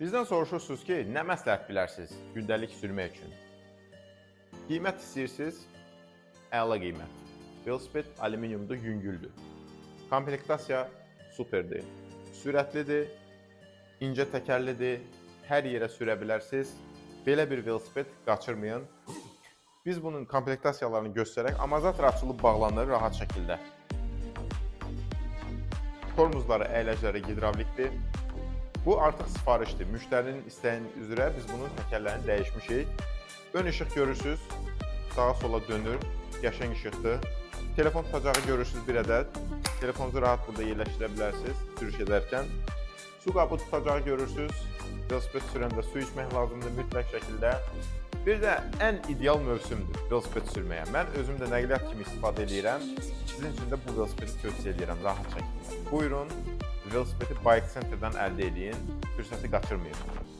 Bizdən soruşursunuz ki, nə məsləhət bilərsiniz gündəlik sürmək üçün? Qiymət istəyirsiniz? Əla qiymət. Velosiped alüminiumdur, yüngüldür. Komplektasiya superdir. Sürətlidir, incə təkərlidir, hər yerə sürə bilərsiniz. Belə bir velosiped qaçırmayın. Biz bunun komplektasiyalarını göstərək. Amortizator açılıb bağlanır rahat şəkildə. Tormozları, əyləcləri gidravlikdir. Bu artıq sifarişdir. Müştərinin istəyinin üzrə biz bunun təkərlərini dəyişmişik. Ön işıq görürsünüz, sağa sola dönür, qəşəng işıqdır. Telefon tutacağı görürsünüz bir ədəd. Telefonunuzu rahat burada yerləşdirə bilərsiniz sürüş edərkən. Su qabı tutacağı görürsünüz. Velosiped sürəndə su içmək lazımdır mütləq şəkildə. Bir də ən ideal mövsümdür velosiped sürməyə. Mən özüm də nəqliyyat kimi istifadə edirəm. Sizin üçün də bu velosipedi tövsiyə edirəm rahat şəkildə. Buyurun, velosipedi Bike Center'dan əldə edin, fürsəti qaçırmayın.